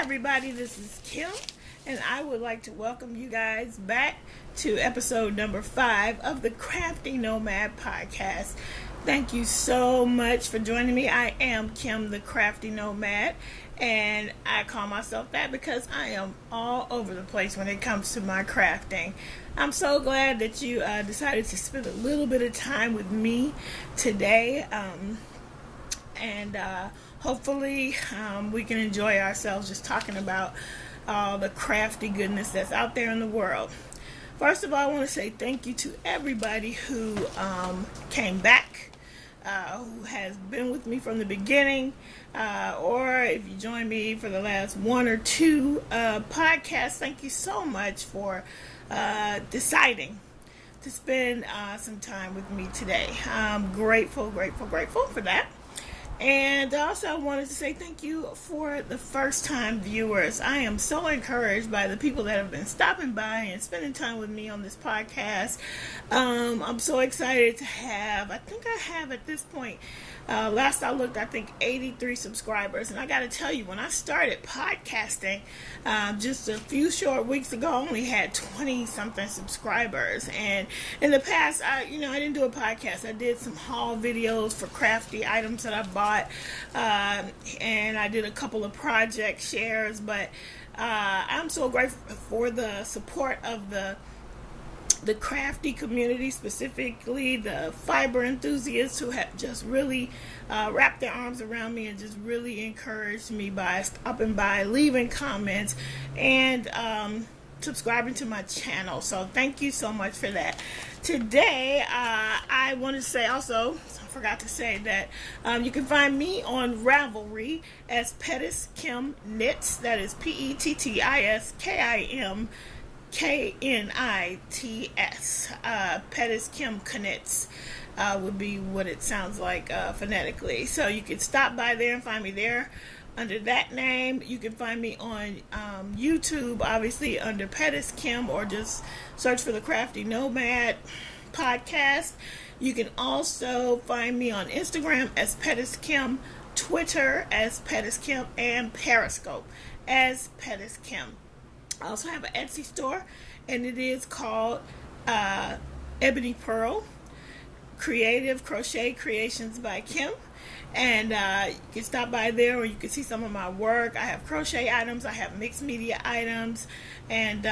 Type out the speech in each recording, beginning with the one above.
everybody, this is Kim, and I would like to welcome you guys back to episode number 5 of the Crafty Nomad Podcast. Thank you so much for joining me. I am Kim, the Crafty Nomad, and I call myself that because I am all over the place when it comes to my crafting. I'm so glad that you decided to spend a little bit of time with me today, and hopefully we can enjoy ourselves just talking about all the crafty goodness that's out there in the world. First of all, I want to say thank you to everybody who came back, who has been with me from the beginning, or if you joined me for the last 1 or 2 podcasts. Thank you so much for deciding to spend some time with me today. I'm grateful for that. And also I wanted to say thank you for the first time viewers. I am so encouraged by the people that have been stopping by and spending time with me on this podcast. I'm so excited to have, I think I have at this point, last I looked, I think 83 subscribers. And I got to tell you, when I started podcasting just a few short weeks ago, I only had 20 something subscribers. And in the past, I didn't do a podcast. I did some haul videos for crafty items that I bought. And I did a couple of project shares, but I'm so grateful for the support of the crafty community, specifically the fiber enthusiasts who have just really wrapped their arms around me and just really encouraged me by stopping by, leaving comments, and subscribing to my channel. So thank you so much for that. Today, I want to say also, I forgot to say that you can find me on Ravelry as Pettis Kim Knits. That is PettisKimKnits. Pettis Kim Knits would be what it sounds like phonetically. So you can stop by there and find me there under that name. You can find me on YouTube, obviously under Pettis Kim, or just search for the Crafty Nomad Podcast. You can also find me on Instagram as Pettis Kim, Twitter as Pettis Kim, and Periscope as Pettis Kim. I also have an Etsy store, and it is called Ebony Pearl Creative Crochet Creations by Kim. And you can stop by there, or you can see some of my work. I have crochet items, I have mixed media items, and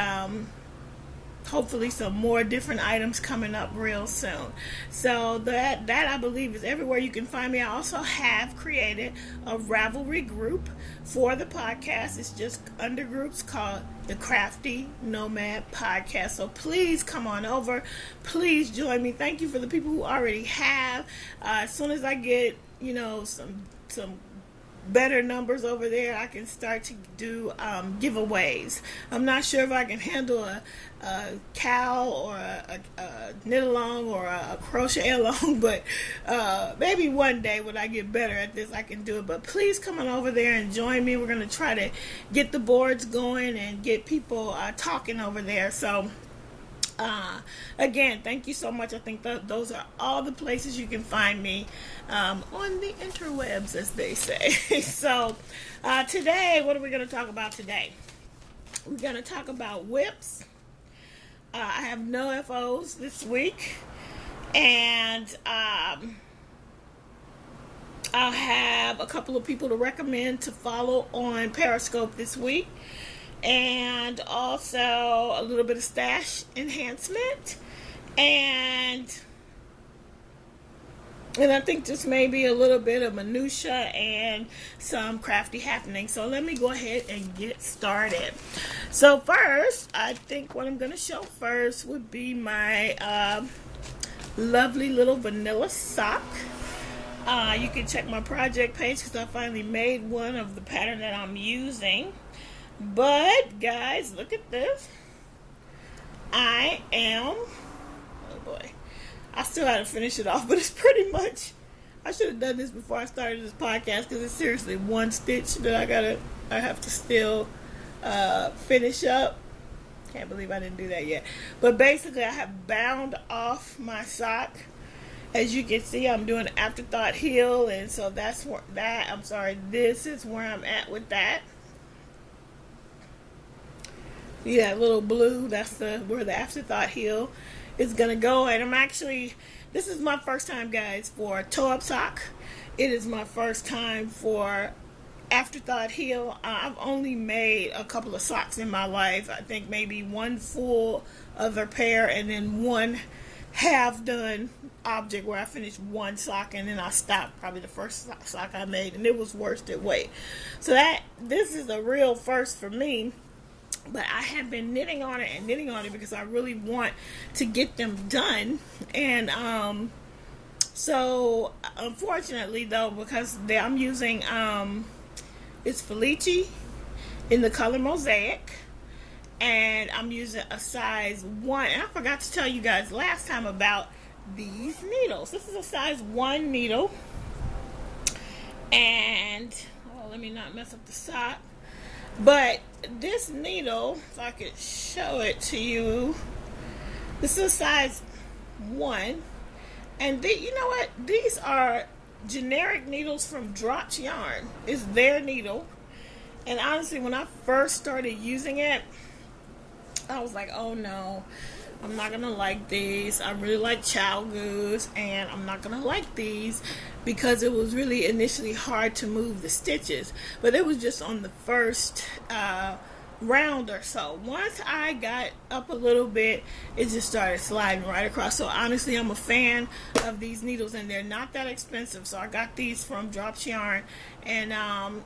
hopefully some more different items coming up real soon. So that I believe is everywhere you can find me. I also have created a Ravelry group for the podcast. It's just under groups called the Crafty Nomad Podcast. So please come on over. Please join me. Thank you for the people who already have. As soon as I get some better numbers over there, I can start to do giveaways. I'm not sure if I can handle a cow or a knit-along or a crochet-along, but maybe one day when I get better at this, I can do it. But please come on over there and join me. We're going to try to get the boards going and get people talking over there. So again, thank you so much. I think those are all the places you can find me on the interwebs, as they say. So today, what are we going to talk about today? We're going to talk about whips. I have no FOs this week, and I'll have a couple of people to recommend to follow on Periscope this week. And also a little bit of stash enhancement, and I think just maybe a little bit of minutia and some crafty happenings. So let me go ahead and get started. So first, I think what I'm going to show first would be my lovely little vanilla sock. You can check my project page because I finally made one of the pattern that I'm using. But guys, look at this. I still got to finish it off, but it's pretty much, I should have done this before I started this podcast because it's seriously one stitch that I have to still finish up. Can't believe I didn't do that yet. But basically, I have bound off my sock. As you can see, I'm doing afterthought heel, and so this is where I'm at with that. See that little blue? That's where the afterthought heel is gonna go. And this is my first time, guys, for toe-up sock. It is my first time for afterthought heel. I've only made a couple of socks in my life. I think maybe one full other pair and then one half done object where I finished one sock and then I stopped. Probably the first sock I made, and it was worsted weight. So this is a real first for me. But I have been knitting on it because I really want to get them done. And so unfortunately though, because I'm using it's Felici in the color Mosaic, and I'm using a size 1. And I forgot to tell you guys last time about these needles. This is a size 1 needle, and let me not mess up the sock. But this needle, if I could show it to you, this is a size 1, and you know what? These are generic needles from Dropped Yarn. It's their needle, and honestly, when I first started using it, I was like, oh no, I'm not gonna like these. I really like child goods, and I'm not gonna like these because it was really initially hard to move the stitches. But it was just on the first round or so. Once I got up a little bit, it just started sliding right across. So honestly, I'm a fan of these needles, and they're not that expensive. So I got these from Dropped Yarn, and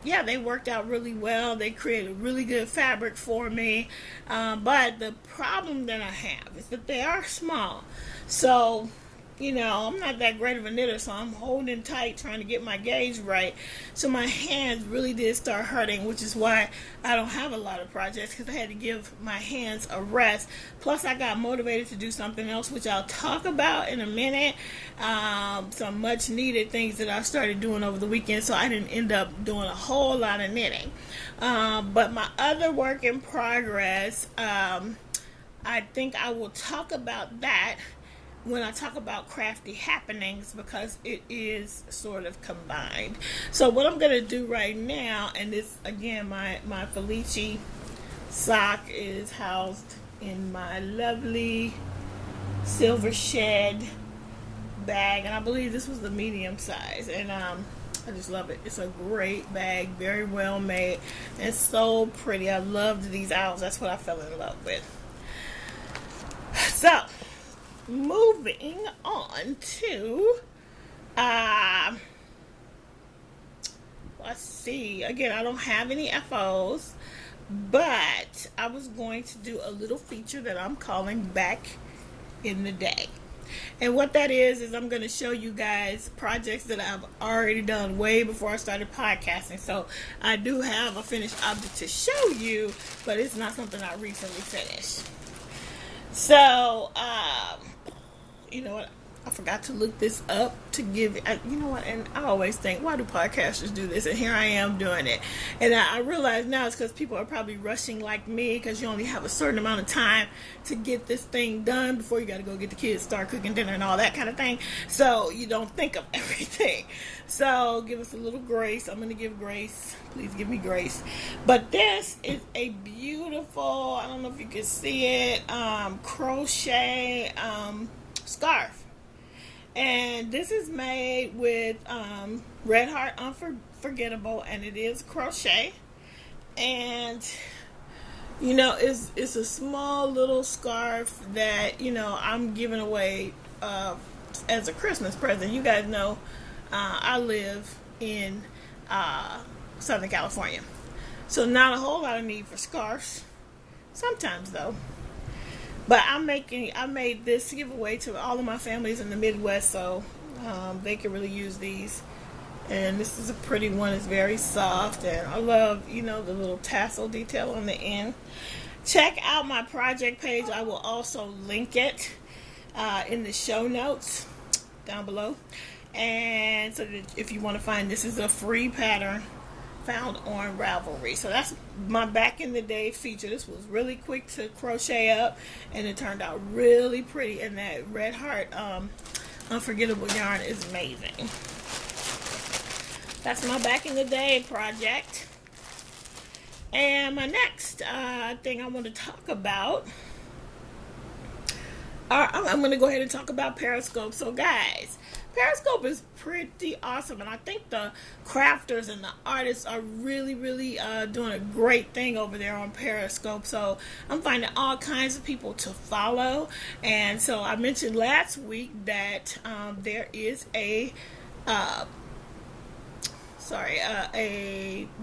yeah, they worked out really well. They created really good fabric for me, but the problem that I have is that they are small. So I'm not that great of a knitter, so I'm holding tight trying to get my gauge right. So my hands really did start hurting, which is why I don't have a lot of projects, because I had to give my hands a rest. Plus I got motivated to do something else, which I'll talk about in a minute. Some much needed things that I started doing over the weekend, so I didn't end up doing a whole lot of knitting. But my other work in progress, I think I will talk about that when I talk about Crafty Happenings, because it is sort of combined. So what I'm going to do right now, and this, again, my Felici sock is housed in my lovely silver shed bag, and I believe this was the medium size, and I just love it. It's a great bag, very well made, and so pretty. I loved these owls. That's what I fell in love with. So moving on to let's see. Again, I don't have any FOs, but I was going to do a little feature that I'm calling Back in the Day. And what that is I'm going to show you guys projects that I've already done way before I started podcasting. So I do have a finished object to show you, but it's not something I recently finished. So, you know what? I forgot to look this up to give, you know what, and I always think, why do podcasters do this? And here I am doing it. And I realize now it's because people are probably rushing like me, because you only have a certain amount of time to get this thing done before you got to go get the kids, start cooking dinner and all that kind of thing. So you don't think of everything. So give us a little grace. I'm going to give grace. Please give me grace. But this is a beautiful, I don't know if you can see it, crochet scarf. And this is made with Red Heart Unforgettable, and it is crochet. And it's a small little scarf that I'm giving away as a Christmas present. You guys know I live in Southern California, so not a whole lot of need for scarves. Sometimes though. But I made this giveaway to all of my families in the Midwest, so they can really use these. And this is a pretty one. It's very soft, and I love, the little tassel detail on the end. Check out my project page. I will also link it in the show notes down below. And so that if you want to find, this is a free pattern found on Ravelry. So that's my back in the day feature. This was really quick to crochet up, and it turned out really pretty, and that Red Heart Unforgettable yarn is amazing. That's my back in the day project. And my next thing I want to talk about, I'm going to go ahead and talk about Periscope. So guys, Periscope is pretty awesome, and I think the crafters and the artists are really doing a great thing over there on Periscope. So I'm finding all kinds of people to follow. And so I mentioned last week that there is a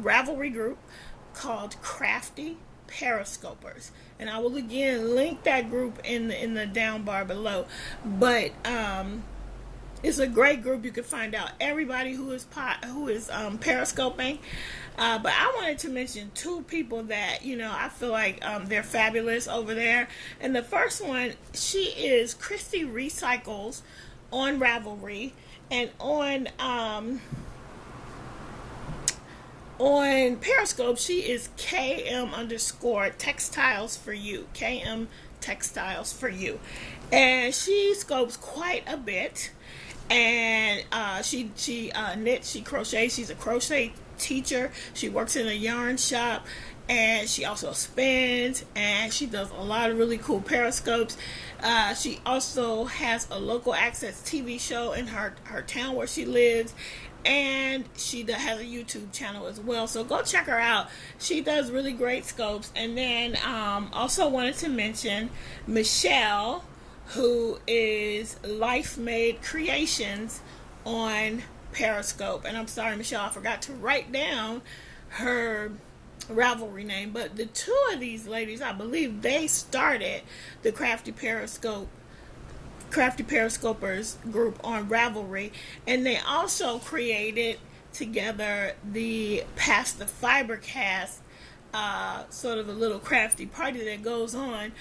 Ravelry group called Crafty Periscopers, and I will again link that group in the down bar below. But it's a great group. You can find out everybody who is periscoping. But I wanted to mention two people that I feel like they're fabulous over there. And the first one, she is Kristy Recycles on Ravelry, and on Periscope, she is KM_textiles for you. KM Textiles for you. And she scopes quite a bit. And she knits, she crochets. She's a crochet teacher. She works in a yarn shop. And she also spins. And she does a lot of really cool periscopes. She also has a local access TV show in her town where she lives. And she has a YouTube channel as well, so go check her out. She does really great scopes. And then also wanted to mention Michelle, who is lifemadecreations on Periscope. And I'm sorry, Michelle, I forgot to write down her Ravelry name, but the two of these ladies, I believe they started the Crafty Periscopers group on Ravelry, and they also created together the Past the Fibercast, sort of a little crafty party that goes on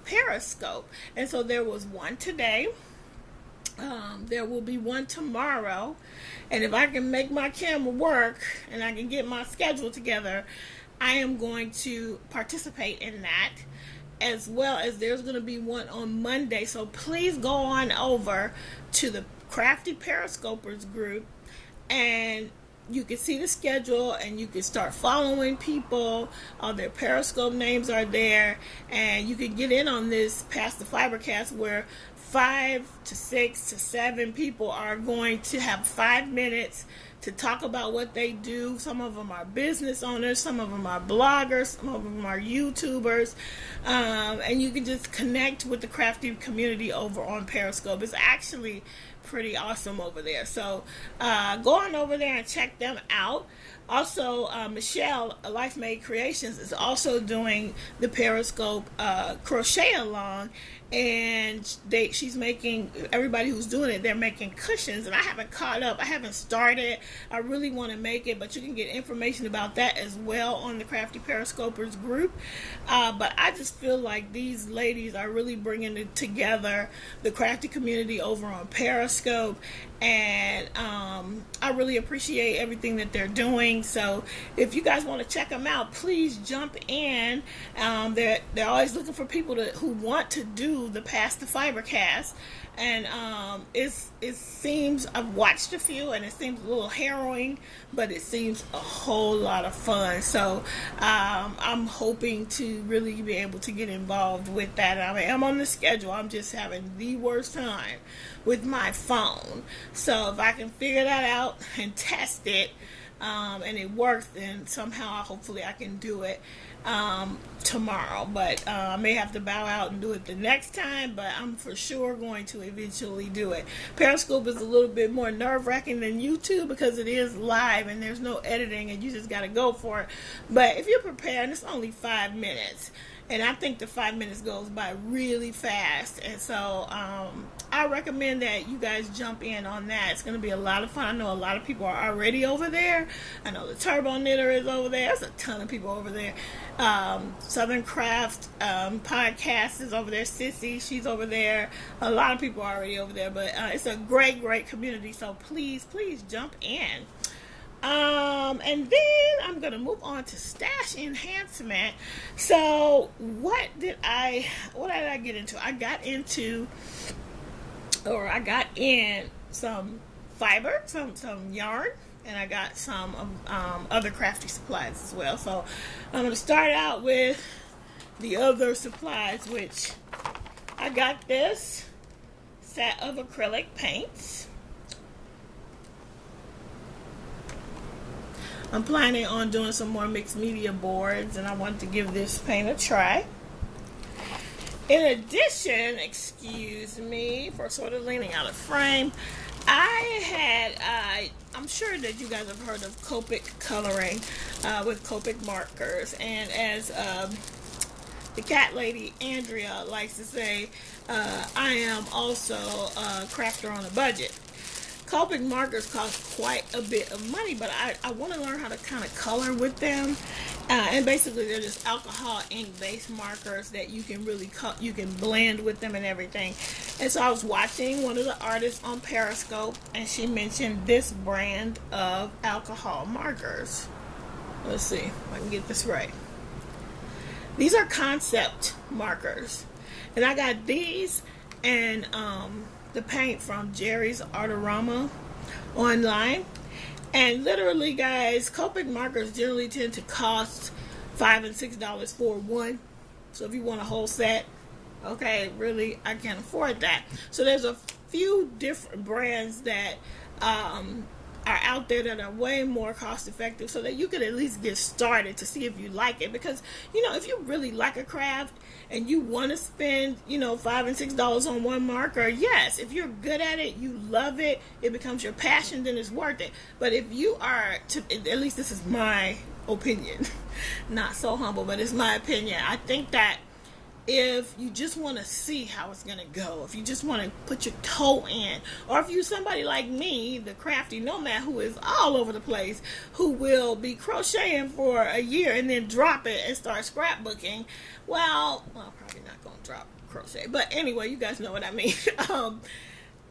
Periscope. And so there was one today. There will be one tomorrow, and if I can make my camera work and I can get my schedule together, I am going to participate in that. As well as there's going to be one on Monday. So please go on over to the Crafty Periscopers group, and you can see the schedule, and you can start following people. All their Periscope names are there, and you can get in on this Past the Fibercast, where 5 to 6 to 7 people are going to have 5 minutes to talk about what they do. Some of them are business owners, some of them are bloggers, some of them are YouTubers, and you can just connect with the crafty community over on Periscope. It's actually pretty awesome over there. So go on over there and check them out. Also, Michelle, Life Made Creations, is also doing the Periscope Crochet-A-Long, and she's making, everybody who's doing it, they're making cushions, and I haven't caught up. I haven't started. I really want to make it, but you can get information about that as well on the Crafty Periscopers group. But I just feel like these ladies are really bringing it together, the crafty community over on Periscope, and I really appreciate everything that they're doing. So if you guys want to check them out, please jump in. They're always looking for people who want to do the Past the Fibercast, and it seems, I've watched a few, and it seems a little harrowing, but it seems a whole lot of fun. So I'm hoping to really be able to get involved with that. I mean, I'm on the schedule. I'm just having the worst time with my phone. So if I can figure that out and test it, and it works, then somehow hopefully I can do it tomorrow. But I may have to bow out and do it the next time, but I'm for sure going to eventually do it. Periscope is a little bit more nerve-wracking than YouTube because it is live and there's no editing, and you just got to go for it. But if you're prepared, it's only 5 minutes, and I think the 5 minutes goes by really fast. And so I recommend that you guys jump in on that. It's going to be a lot of fun. I know a lot of people are already over there. I know the Turbo Knitter is over there. There's a ton of people over there. Southern Craft Podcast is over there. Sissy, she's over there. A lot of people are already over there. But it's a great community. So please jump in. And then I'm going to move on to stash enhancement. So what did I get into? I got in some fiber, some yarn, and I got some other crafty supplies as well. So I'm going to start out with the other supplies, which I got this set of acrylic paints. I'm planning on doing some more mixed media boards, and I want to give this paint a try. In addition, excuse me for sort of leaning out of frame, I'm sure that you guys have heard of Copic coloring with Copic markers, and as the cat lady Andrea likes to say, I am also a crafter on a budget. Copic markers cost quite a bit of money, but I want to learn how to kind of color with them. And basically, they're just alcohol ink-based markers that you can really you can blend with them and everything. And so I was watching one of the artists on Periscope, and she mentioned this brand of alcohol markers. Let's see if I can get this right. These are concept markers, and I got these and the paint from Jerry's Artarama online. And literally, guys, Copic markers generally tend to cost $5 and $6 for one. So if you want a whole set, okay, really, I can't afford that. So there's a few different brands that are out there that are way more cost effective, so that you could at least get started to see if you like it. Because, you know, if you really like a craft and you want to spend, you know, $5 and $6 on one marker, yes, if you're good at it, you love it, it becomes your passion, then it's worth it. But if you are, at least this is my opinion, not so humble, but it's my opinion, I think that if you just want to see how it's going to go, if you just want to put your toe in, or if you're somebody like me, the Crafty Nomad, who is all over the place, who will be crocheting for a year and then drop it and start scrapbooking, well, I'm probably not going to drop crochet, but anyway, you guys know what I mean.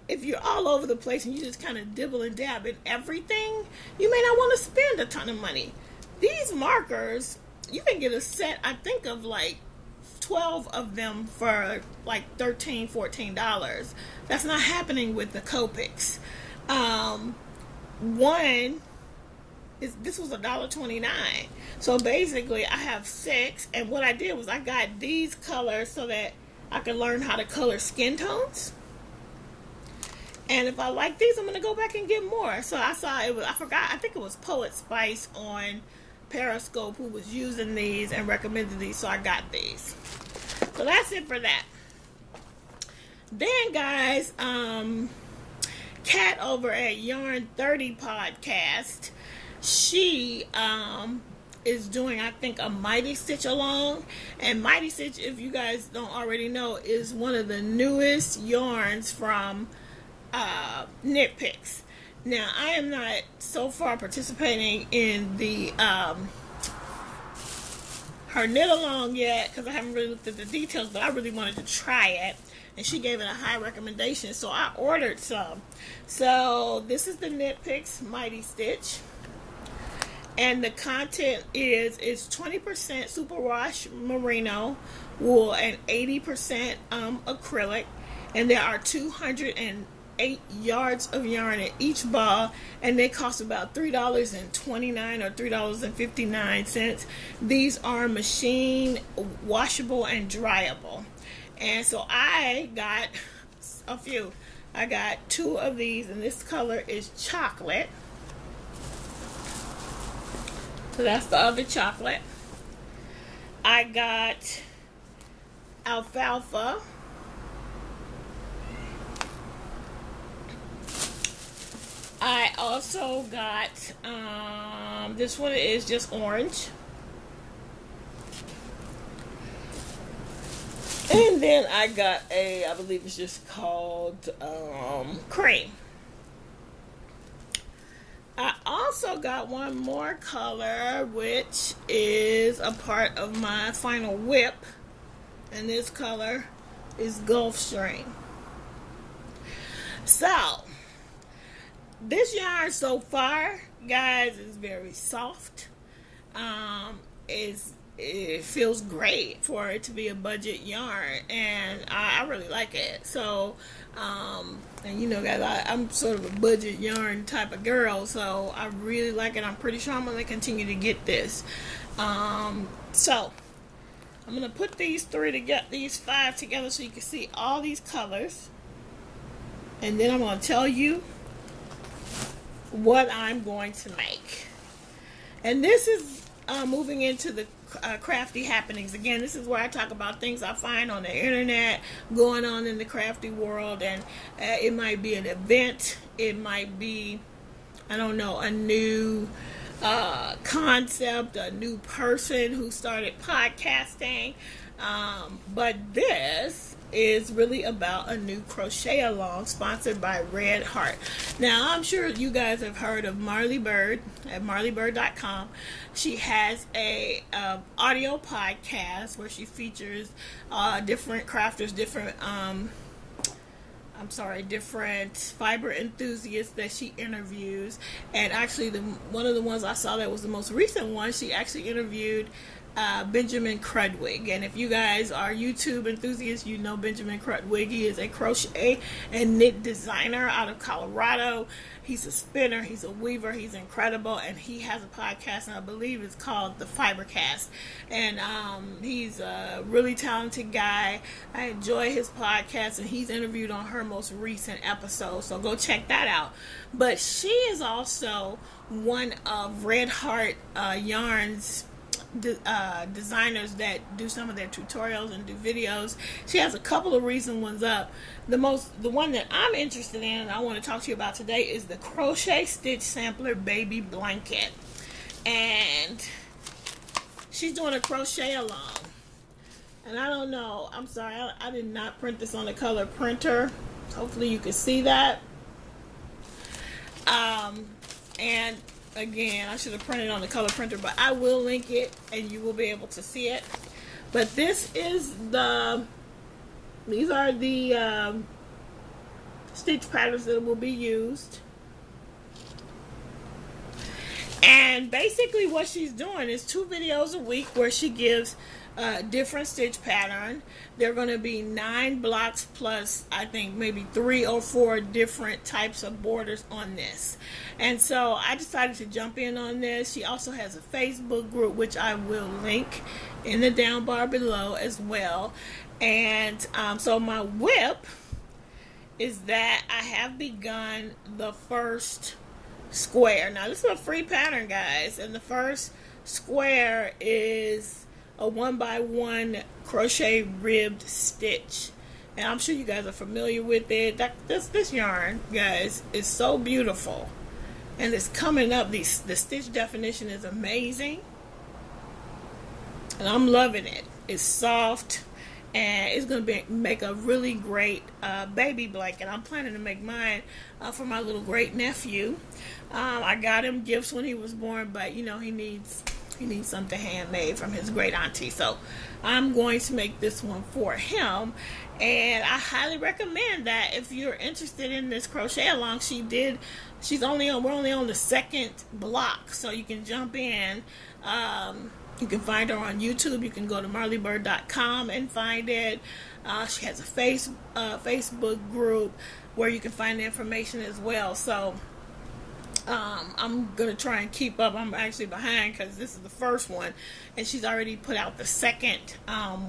If you're all over the place and you just kind of dibble and dab in everything, you may not want to spend a ton of money. These markers, you can get a set, I think, of like 12 of them for like $13, $14. That's not happening with the Copics. This was $1.29. So basically, I have 6, and what I did was I got these colors so that I could learn how to color skin tones. And if I like these, I'm gonna go back and get more. So I saw it was, I think it was Poet Spice on Periscope who was using these and recommended these, so I got these. So that's it for that. Then, guys, Kat over at Yarn30 Podcast, she is doing, I think, a Mighty Stitch Along. And Mighty Stitch, if you guys don't already know, is one of the newest yarns from Knit Picks. Now, I am not so far participating in the her knit along yet, because I haven't really looked at the details, but I really wanted to try it, and she gave it a high recommendation, so I ordered some. So this is the Knit Picks Mighty Stitch, and the content is 20% superwash merino wool and 80% acrylic, and there are 208 yards of yarn in each ball, and they cost about $3.29 or $3.59. These are machine washable and dryable, and so I got a few. I got 2 of these, and this color is chocolate, so that's the other chocolate. I got alfalfa. I also got, this one is just orange. And then I got I believe it's just called cream. I also got one more color, which is a part of my final whip. And this color is Gulfstream. So, this yarn so far, guys, is very soft. It's it feels great for it to be a budget yarn, and I really like it. So, and you know, guys, I'm sort of a budget yarn type of girl, so I really like it. I'm pretty sure I'm going to continue to get this. So, I'm going to put these 5 together so you can see all these colors. And then I'm going to tell you what I'm going to make. And this is moving into the Crafty Happenings. Again, this is where I talk about things I find on the internet going on in the crafty world. And it might be an event. It might be, I don't know, a new concept, a new person who started podcasting, but this is really about a new Crochet-A-Long sponsored by Red Heart. Now, I'm sure you guys have heard of Marley Bird at marleybird.com. She has a audio podcast where she features different crafters, different fiber enthusiasts that she interviews. And actually, one of the ones I saw that was the most recent one, she actually interviewed Benjamin Crudwig. And if you guys are YouTube enthusiasts, you know Benjamin Crudwig. He is a crochet and knit designer out of Colorado. He's a spinner, he's a weaver, he's incredible, and he has a podcast, and I believe it's called The Fibercast. And he's a really talented guy. I enjoy his podcast, and he's interviewed on her most recent episode, so go check that out. But she is also one of Red Heart Yarn's designers that do some of their tutorials and do videos. She has a couple of recent ones up. The one that I'm interested in and I want to talk to you about today is the Crochet Stitch Sampler Baby Blanket. And she's doing a Crochet-A-Long. And I don't know, I'm sorry, I did not print this on a color printer. Hopefully you can see that. And again, I should have printed on the color printer, but I will link it and you will be able to see it. But these are the stitch patterns that will be used. And basically what she's doing is 2 videos a week where she gives different stitch pattern. There are going to be 9 blocks plus I think maybe 3 or 4 different types of borders on this. And so I decided to jump in on this. She also has a Facebook group, which I will link in the down bar below as well. And so my whip is that I have begun the first square. Now this is a free pattern, guys, and the first square is a 1x1 crochet ribbed stitch, and I'm sure you guys are familiar with it. This yarn, guys, is so beautiful, and it's coming up. The stitch definition is amazing, and I'm loving it. It's soft, and it's going to make a really great baby blanket. I'm planning to make mine for my little great nephew. I got him gifts when he was born, but you know he needs something handmade from his great auntie, so I'm going to make this one for him. And I highly recommend that if you're interested in this Crochet-A-Long. We're only on the second block, so you can jump in. You can find her on YouTube. You can go to marleybird.com and find it. She has a Facebook group where you can find the information as well. So I'm going to try and keep up. I'm actually behind because this is the first one, and she's already put out the second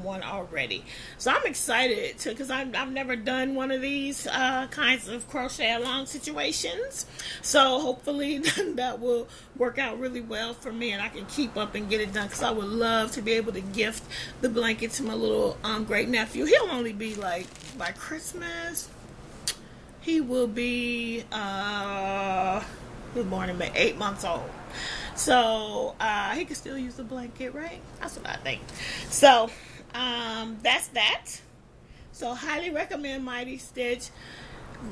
one already. So I'm excited because I've never done one of these kinds of Crochet-A-Long situations. So hopefully that will work out really well for me, and I can keep up and get it done, because I would love to be able to gift the blanket to my little great nephew. He'll only be like, by Christmas, he will be he was born in May, 8 months old. So, he could still use the blanket, right? That's what I think. So, that's that. So, highly recommend Mighty Stitch.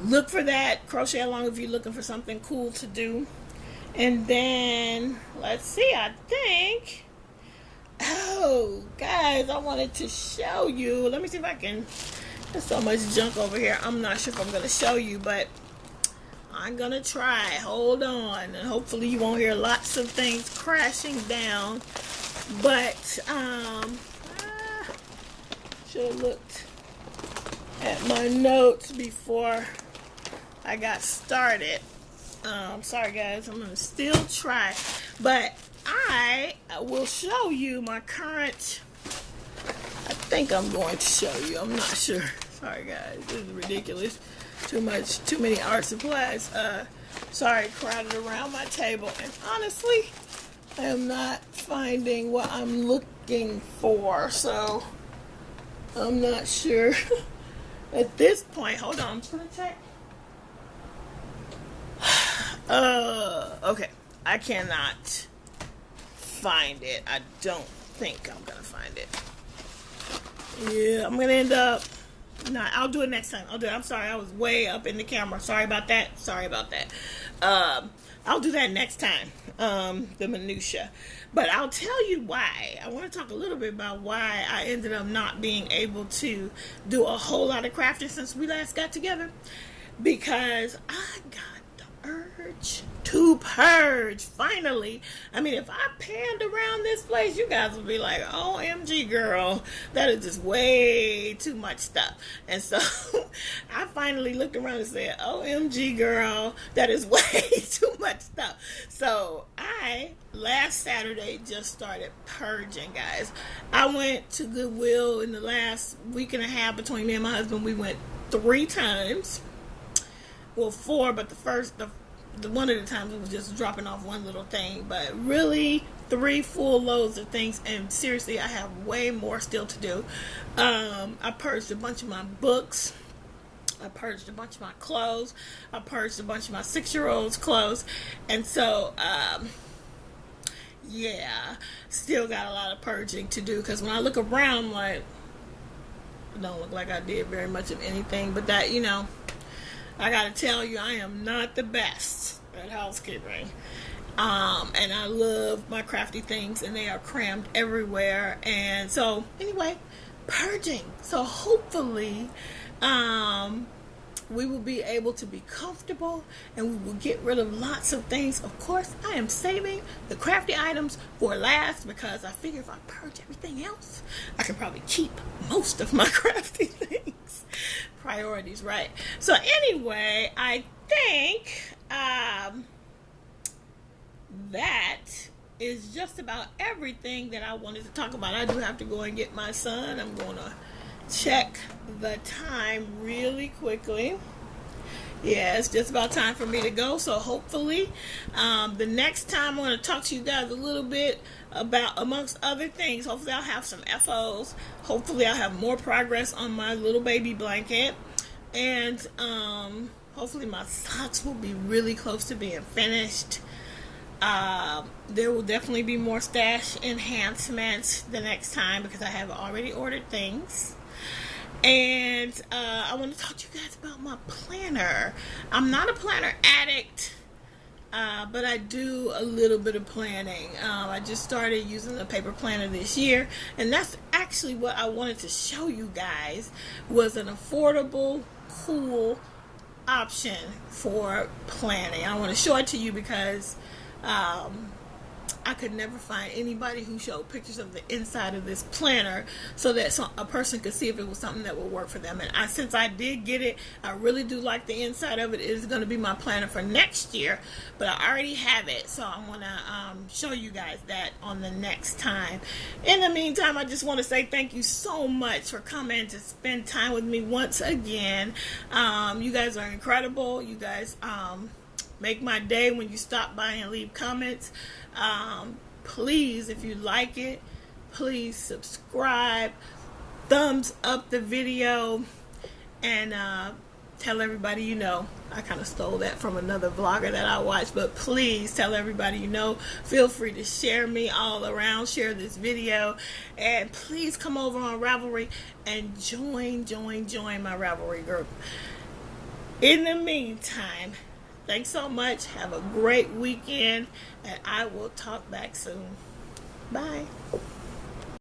Look for that Crochet-A-Long if you're looking for something cool to do. And then, let's see, I think, oh, guys, I wanted to show you. Let me see if I can. There's so much junk over here. I'm not sure if I'm going to show you, but I'm going to try. Hold on. And hopefully you won't hear lots of things crashing down But should have looked at my notes before I got started. Sorry guys, I'm gonna still try, but I will show you my current. I think I'm going to show you. I'm not sure. Sorry guys, this is ridiculous. Too many art supplies. Sorry, crowded around my table, and honestly, I am not finding what I'm looking for, so I'm not sure at this point. Hold on, I'm just gonna check. Okay, I cannot find it. I don't think I'm gonna find it. Yeah, I'm gonna end up. No, I'll do it next time. I'm sorry, I was way up in the camera. Sorry about that. I'll do that next time. The minutia. But I'll tell you why. I want to talk a little bit about why I ended up not being able to do a whole lot of crafting since we last got together. Because I got the urge to purge. Finally. I mean, if I panned around this place, you guys would be like, OMG girl, that is just way too much stuff. And so I finally looked around and said, OMG girl, that is way too much stuff. So I last Saturday just started purging, guys. I went to Goodwill in the last week and a half between me and my husband. We went 3 times. Well, 4, but the one of the times it was just dropping off one little thing, but really 3 full loads of things, and seriously, I have way more still to do. I purged a bunch of my books. I purged a bunch of my clothes. I purged a bunch of my 6-year-old's clothes, and so, yeah, still got a lot of purging to do, because when I look around, I'm like, it don't look like I did very much of anything, but that, I gotta tell you, I am not the best at housekeeping. And I love my crafty things, and they are crammed everywhere. And so, anyway, purging. So hopefully, we will be able to be comfortable, and we will get rid of lots of things. Of course, I am saving the crafty items for last, because I figure if I purge everything else, I can probably keep most of my crafty things. Priorities, right? So anyway, I think that is just about everything that I wanted to talk about. I do have to go and get my son. I'm going to check the time really quickly. Yeah, it's just about time for me to go. So hopefully, the next time I'm going to talk to you guys a little bit about, amongst other things, hopefully I'll have some FOs. Hopefully I'll have more progress on my little baby blanket. And hopefully my socks will be really close to being finished. There will definitely be more stash enhancements the next time, because I have already ordered things. And I want to talk to you guys about my planner. I'm not a planner addict, but I do a little bit of planning. I just started using a paper planner this year, and that's actually what I wanted to show you guys, was an affordable, cool option for planning. I want to show it to you because I could never find anybody who showed pictures of the inside of this planner so that a person could see if it was something that would work for them. And since I did get it, I really do like the inside of it. It is going to be my planner for next year, but I already have it, so I want to show you guys that on the next time. In the meantime, I just want to say thank you so much for coming to spend time with me once again. You guys are incredible. You guys make my day when you stop by and leave comments. Please, if you like it, please subscribe, thumbs up the video, and tell everybody you know. I kind of stole that from another vlogger that I watched, but please tell everybody you know. Feel free to share me all around, share this video, and please come over on Ravelry and join my Ravelry group. In the meantime, thanks so much. Have a great weekend, and I will talk back soon. Bye.